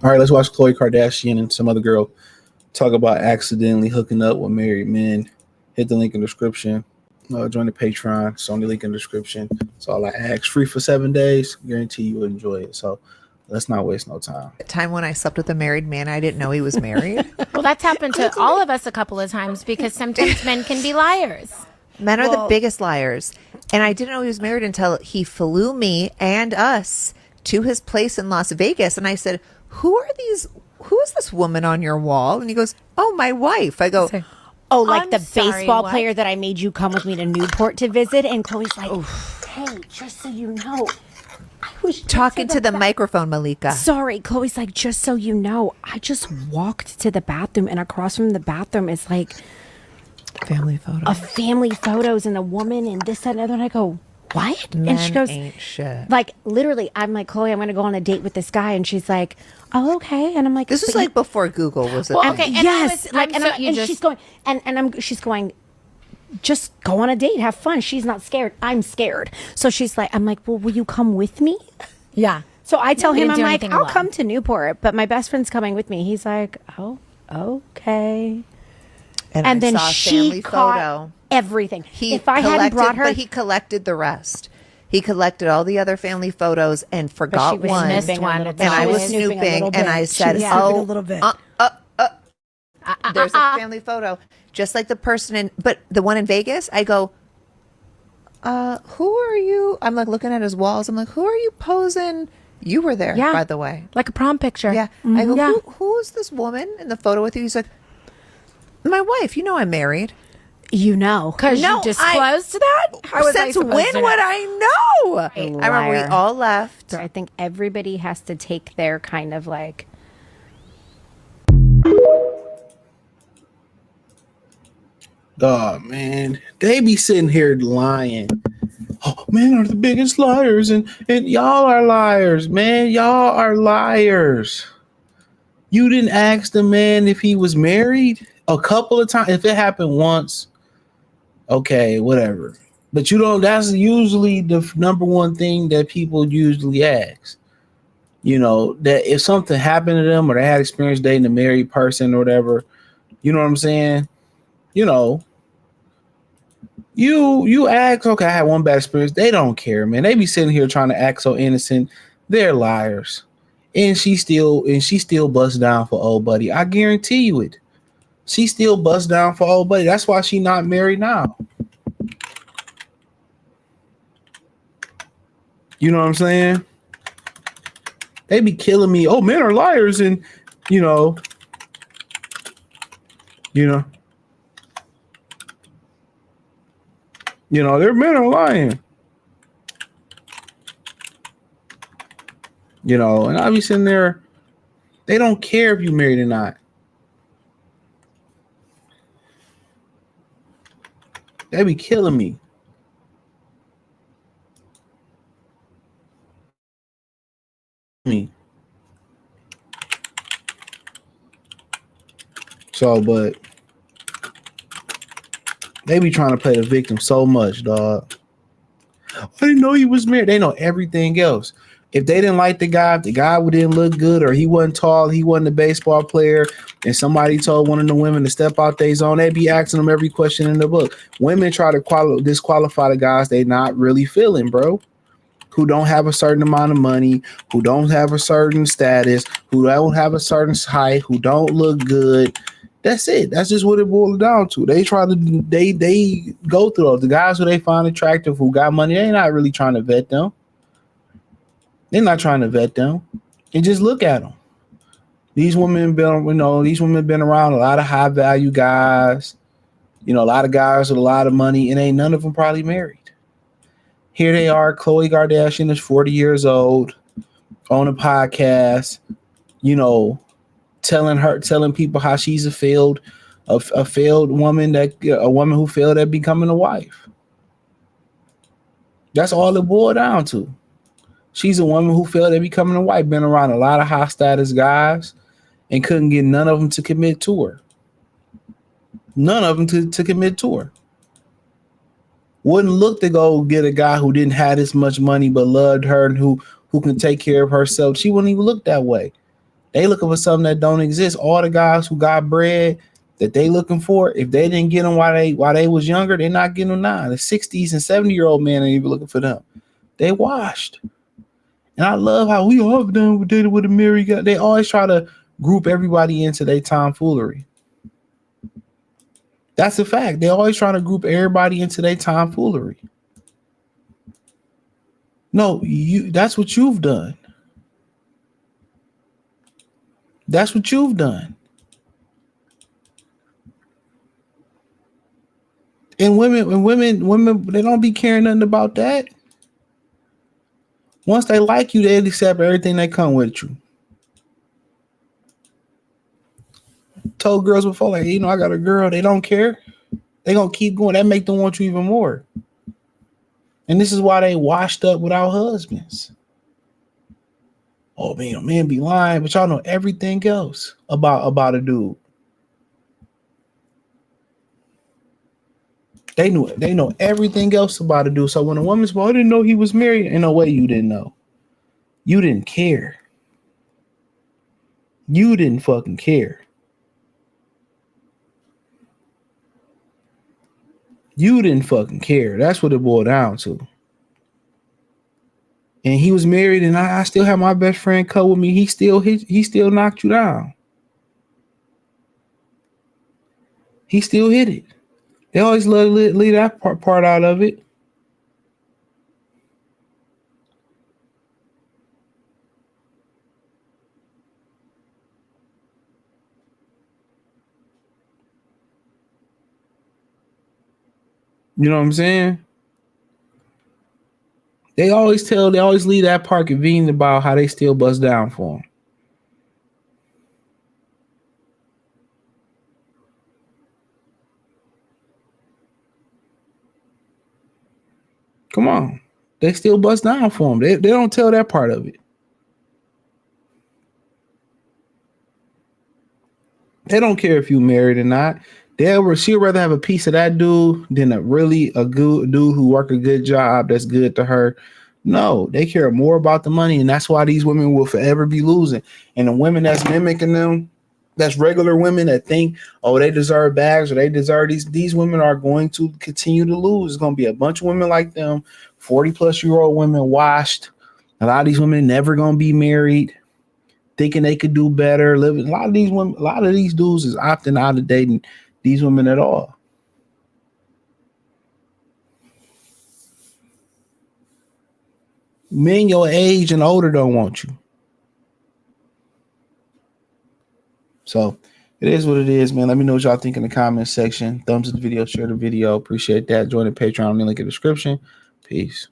All right, let's watch Khloe Kardashian and some other girl talk about accidentally hooking up with married men. Hit the link in the description. Join the Patreon. It's on the link in the description. That's all I ask. Free for 7 days. Guarantee you will enjoy it. So let's not waste no time. Time when I slept with a married man, I didn't know he was married. Well, that's happened to all of us a couple of times because sometimes men can be liars. Men are the biggest liars. And I didn't know he was married until he flew me and us to his place in Las Vegas. And I said, who is this woman on your wall? And he goes, oh, my wife. I go, oh, like I'm the sorry, baseball what? player that I made you come with me to Newport to visit. And Chloe's like, hey, just so you know, I was just talking to the microphone, Malika. Sorry, Chloe's like, just so you know, I just walked to the bathroom, and across from the bathroom is like family photo. a family photos and a woman and this, that, and the other. And I go, what? Men and she goes, ain't shit. like, literally, I'm like, Chloe, I'm going to go on a date with this guy. And she's like, oh, okay. And I'm like, This is but like before Google was it? Well, okay, and yes, I was- like, I'm so- you and just- she's going, she's going, just go on a date, have fun. She's not scared. I'm scared. So she's like, I'm like, well, will you come with me? Yeah. So I tell We him, didn't I'm do like, anything I'll alone. come to Newport, but my best friend's coming with me. He's like, oh, okay. And I then saw a she family caught photo. everything. He if I hadn't brought her, but he collected the rest. He collected all the other family photos and forgot was one. snooping one, a little and bit. And I She was snooping a snooping, little and bit. I She said, was "Oh, snooping a little bit." There's a family photo, just like the person in, but the one in Vegas." I go, "Who are you?" I'm like looking at his walls. I'm like, "Who are you posing?" You were there, Yeah. by the way. like a prom picture. Yeah. I go, Yeah. who is this woman in the photo with you? He's like, "My wife. You know, I'm married." You know, Because No, you disclosed that? How was I Since supposed when to know? would I know? I remember we Liar. all left. So I think everybody has to take their kind of like, Oh man, they be sitting here lying. Oh, men are the biggest liars, and y'all are liars, man. Y'all are liars. You didn't ask the man if he was married a couple of times. If it happened once, okay, whatever. But you don't. That's usually the number one thing that people usually ask. You know, that if something happened to them or they had experience dating a married person or whatever, you know what I'm saying? You know, you ask, okay, I had one bad experience. They don't care, man. They be sitting here trying to act so innocent. They're liars. And she still busts down for old buddy. I guarantee you it. She still busts down for old buddy. That's why she not married now. You know what I'm saying? They be killing me. Oh, men are liars, and you know. Their men are lying. And I be sitting there, they don't care if you married or not. They be killing me. So, but they be trying to play the victim so much, dog. I didn't know he was married. They know everything else. If they didn't like the guy, if the guy didn't look good, or he wasn't tall, he wasn't a baseball player, and somebody told one of the women to step out their zone, they'd be asking them every question in the book. Women try to disqualify the guys they not really feeling, bro. Who don't have a certain amount of money, who don't have a certain status, who don't have a certain height, who don't look good. That's it. That's just what it boils down to. They try to they go through those. The guys who they find attractive, who got money, they're not really trying to vet them. They're not trying to vet them. And just look at them. These women been around a lot of high value guys. A lot of guys with a lot of money, and ain't none of them probably married. Here they are. Khloe Kardashian is 40 years old on a podcast, telling people how she's a failed woman, a woman who failed at becoming a wife. That's all it boiled down to. She's a woman who failed at becoming a wife, been around a lot of high status guys and couldn't get none of them to commit to her. None of them to commit to her. Wouldn't look to go get a guy who didn't have as much money but loved her and who can take care of herself. She wouldn't even look that way. They looking for something that don't exist. All the guys who got bread that they looking for, if they didn't get them while they was younger, they're not getting them now. The 60s and 70-year-old men ain't even looking for them. They washed. And I love how we all have done with dated with a married guy. They always try to group everybody into their tomfoolery. That's a fact. They always trying to group everybody into their tomfoolery. No, that's what you've done. That's what you've done. And women, they don't be caring nothing about that. Once they like you, they accept everything that come with you. Told girls before, like, I got a girl, they don't care. They gonna keep going. That make them want you even more. And this is why they washed up without husbands. Oh man, a man be lying, but y'all know everything else about a dude. They know everything else about a dude. So when a woman's, well, I didn't know he was married. In no way you didn't know. You didn't care. You didn't fucking care. You didn't fucking care. That's what it boiled down to. And he was married, and I still have my best friend cut with me. He still knocked you down. He still hit it. They always love to leave that part out of it. You know what I'm saying? They always leave that part convenient about how they still bust down for them. Come on. They still bust down for them. They don't tell that part of it. They don't care if you married or not. She'd rather have a piece of that dude than a good dude who work a good job that's good to her. No, they care more about the money, and that's why these women will forever be losing. And the women that's mimicking them, that's regular women that think, oh, they deserve bags or they deserve these women are going to continue to lose. It's going to be a bunch of women like them, 40-plus-year-old women washed. A lot of these women never going to be married, thinking they could do better. Living. A lot of these dudes is opting out of dating these women at all. Men your age and older don't want you. So it is what it is, man. Let me know what y'all think in the comment section. Thumbs up the video, share the video. Appreciate that. Join the Patreon, link in the description. Peace.